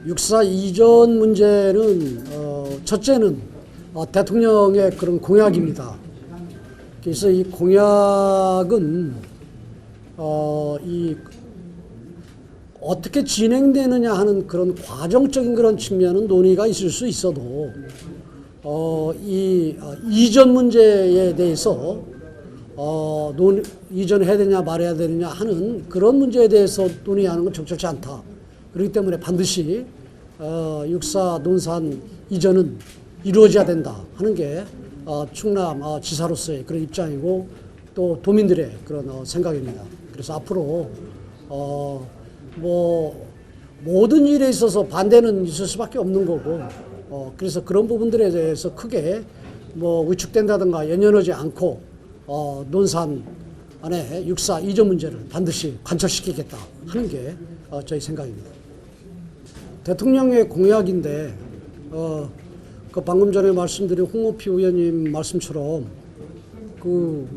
육사 이전 문제는 첫째는 대통령의 그런 공약입니다. 그래서 이 공약은 이 어떻게 진행되느냐 하는 그런 과정적인 그런 측면은 논의가 있을 수 있어도 이 이전 문제에 대해서 이전해야 되냐 말해야 되느냐 하는 그런 문제에 대해서 논의하는 건 적절치 않다. 그렇기 때문에 반드시 육사 논산 이전은 이루어져야 된다 하는 게 충남 지사로서의 그런 입장이고 또 도민들의 그런 생각입니다. 그래서 앞으로 뭐 모든 일에 있어서 반대는 있을 수밖에 없는 거고 그래서 그런 부분들에 대해서 크게 뭐 위축된다든가 연연하지 않고 논산 안에 육사 이전 문제를 반드시 관철시키겠다 하는 게 저희 생각입니다. 대통령의 공약인데 그 방금 전에 말씀드린 홍오피 의원님 말씀처럼 그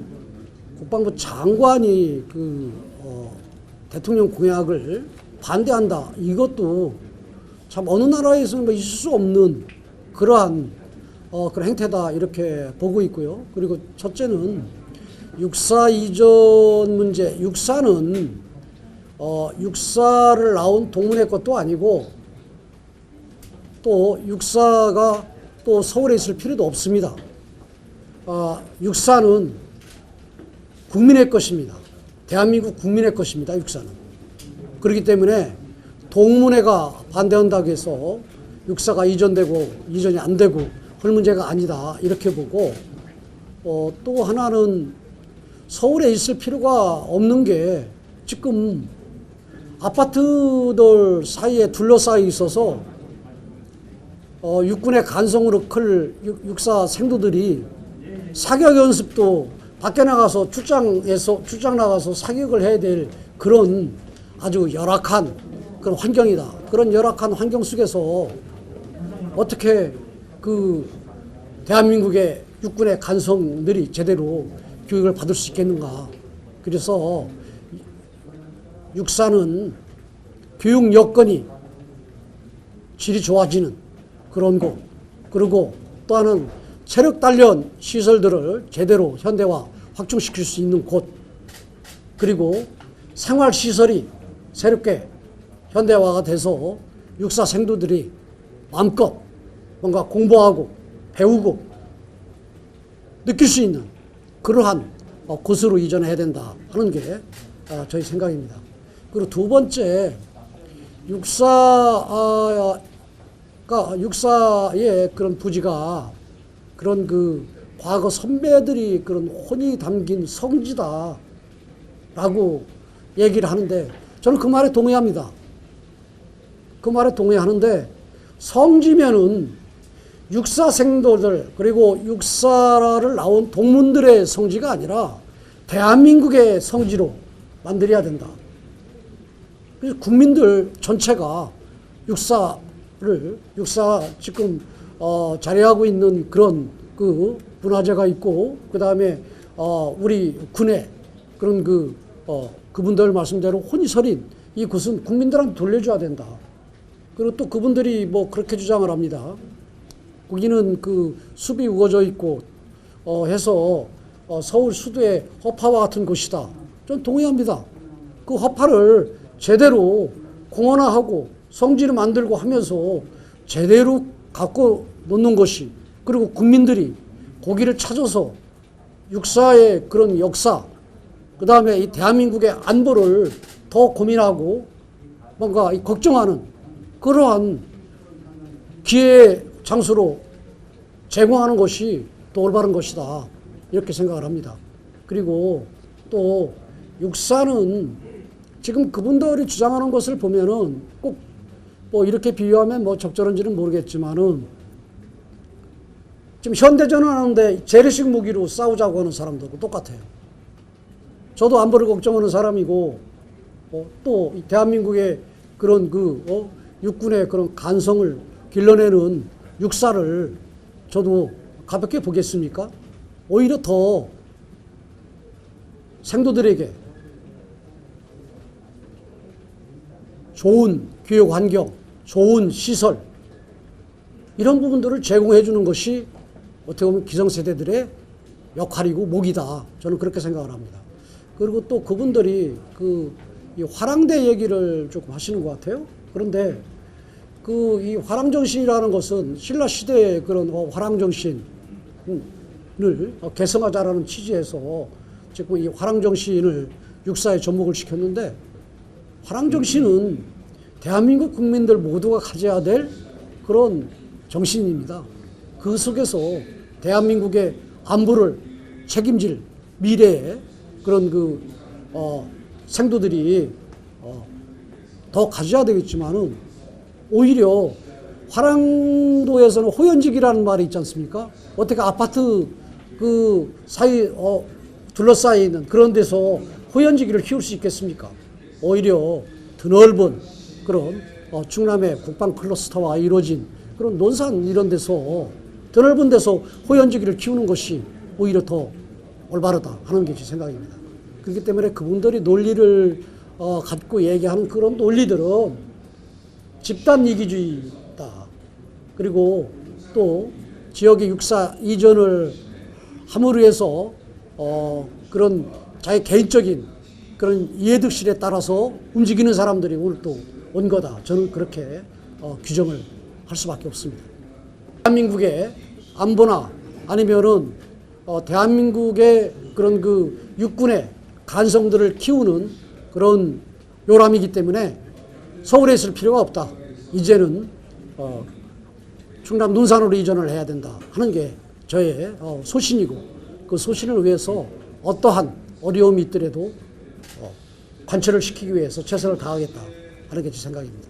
국방부 장관이 그 대통령 공약을 반대한다. 이것도 참 어느 나라에서는 뭐 있을 수 없는 그러한 그런 행태다 이렇게 보고 있고요. 그리고 첫째는 육사 이전 문제, 육사는 육사를 낳은 동문회 것도 아니고 또 육사가 또 서울에 있을 필요도 없습니다. 육사는 국민의 것입니다. 대한민국 국민의 것입니다. 육사는. 그렇기 때문에 동문회가 반대한다고 해서 육사가 이전이 안 되고 할 문제가 아니다 이렇게 보고 또 하나는 서울에 있을 필요가 없는 게 지금 아파트들 사이에 둘러싸여 있어서 육군의 간성으로 클 육사 생도들이 사격 연습도 밖에 나가서 출장 나가서 사격을 해야 될 그런 아주 열악한 그런 환경이다. 그런 열악한 환경 속에서 어떻게 그 대한민국의 육군의 간성들이 제대로 교육을 받을 수 있겠는가. 그래서 육사는 교육 여건이 질이 좋아지는 그런 곳, 그리고 또 하나는 체력 단련 시설들을 제대로 현대화 확충시킬 수 있는 곳, 그리고 생활 시설이 새롭게 현대화가 돼서 육사 생도들이 마음껏 뭔가 공부하고 배우고 느낄 수 있는 그러한 곳으로 이전해야 된다 하는 게 저희 생각입니다. 그리고 두 번째, 육사의 그런 부지가 그런 그 과거 선배들이 그런 혼이 담긴 성지다라고 얘기를 하는데 저는 그 말에 동의합니다. 그 말에 동의하는데 성지면은 육사 생도들 그리고 육사를 나온 동문들의 성지가 아니라 대한민국의 성지로 만들어야 된다. 그래서 국민들 전체가 육사 지금 자리하고 있는 그런 그 문화재가 있고 그 다음에 우리 군의 그런 그분들 말씀대로 혼이 서린 이 곳은 국민들한테 돌려줘야 된다. 그리고 또 그분들이 뭐 그렇게 주장을 합니다. 거기는 그 숲이 우거져 있고 해서 서울 수도의 허파와 같은 곳이다. 전 동의합니다. 그 허파를 제대로 공원화하고 성지를 만들고 하면서 제대로 갖고 놓는 것이, 그리고 국민들이 거기를 찾아서 육사의 그런 역사, 그 다음에 이 대한민국의 안보를 더 고민하고 뭔가 걱정하는 그러한 기회의 장소로 제공하는 것이 또 올바른 것이다. 이렇게 생각을 합니다. 그리고 또 육사는 지금 그분들이 주장하는 것을 보면은 꼭 뭐 이렇게 비유하면 뭐 적절한지는 모르겠지만은 지금 현대전을 하는데 재래식 무기로 싸우자고 하는 사람들하고 똑같아요. 저도 안보를 걱정하는 사람이고 또 대한민국의 그런 육군의 그런 간성을 길러내는 육사를 저도 가볍게 보겠습니까? 오히려 더 생도들에게 좋은 교육 환경, 좋은 시설 이런 부분들을 제공해 주는 것이 어떻게 보면 기성세대들의 역할이고 목이다. 저는 그렇게 생각을 합니다. 그리고 또 그분들이 이 화랑대 얘기를 조금 하시는 것 같아요. 그런데 이 화랑정신이라는 것은 신라 시대의 그런 화랑정신을 개성하자라는 취지에서 지금 이 화랑정신을 육사에 접목을 시켰는데 화랑정신은 대한민국 국민들 모두가 가져야 될 그런 정신입니다. 그 속에서 대한민국의 안보를 책임질 미래의 그런 생도들이 더 가져야 되겠지만은 오히려 화랑도에서는 호연직이라는 말이 있지 않습니까? 어떻게 아파트 사이 둘러싸여 있는 그런 데서 호연지기를 키울 수 있겠습니까? 오히려 드넓은 그런 충남의 국방 클러스터와 이루어진 그런 논산 이런 데서 드넓은 데서 호연지기를 키우는 것이 오히려 더 올바르다 하는 게 제 생각입니다. 그렇기 때문에 그분들이 논리를 갖고 얘기하는 그런 논리들은 집단 이기주의다. 그리고 또 지역의 육사 이전을 함으로 해서 그런 자기 개인적인 그런 이해득실에 따라서 움직이는 사람들이 오늘 또 온 거다. 저는 그렇게 규정을 할 수밖에 없습니다. 대한민국의 안보나 아니면은 대한민국의 그런 육군의 간성들을 키우는 그런 요람이기 때문에 서울에 있을 필요가 없다. 이제는 충남 논산으로 이전을 해야 된다 하는 게 저의 소신이고 그 소신을 위해서 어떠한 어려움이 있더라도 관철을 시키기 위해서 최선을 다하겠다 하는 게 제 생각입니다.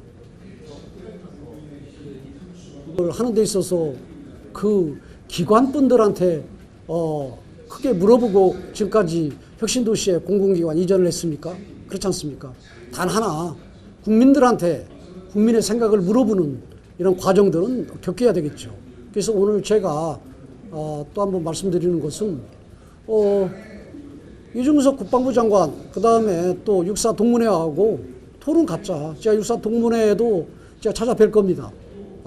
그걸 하는 데 있어서 그 기관분들한테 크게 물어보고 지금까지 혁신도시에 공공기관 이전을 했습니까? 그렇지 않습니까? 단 하나 국민들한테 국민의 생각을 물어보는 이런 과정들은 겪어야 되겠죠. 그래서 오늘 제가 또 한번 말씀드리는 것은 이중석 국방부 장관 그 다음에 또 육사 동문회하고 토론 갖자. 제가 육사 동문회에도 제가 찾아뵐 겁니다.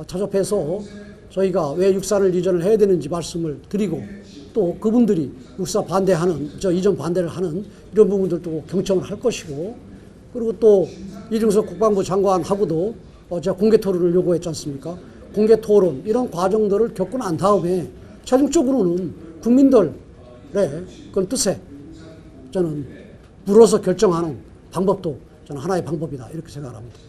찾아뵈서 저희가 왜 육사를 이전을 해야 되는지 말씀을 드리고 또 그분들이 육사 반대하는 이전 반대를 하는 이런 부분들도 경청을 할 것이고 그리고 또 이중석 국방부 장관하고도 제가 공개 토론을 요구했지 않습니까? 공개 토론 이런 과정들을 겪고 난 다음에 최종적으로는 국민들의 그런 뜻에 저는 물어서 결정하는 방법도 저는 하나의 방법이다 이렇게 생각합니다.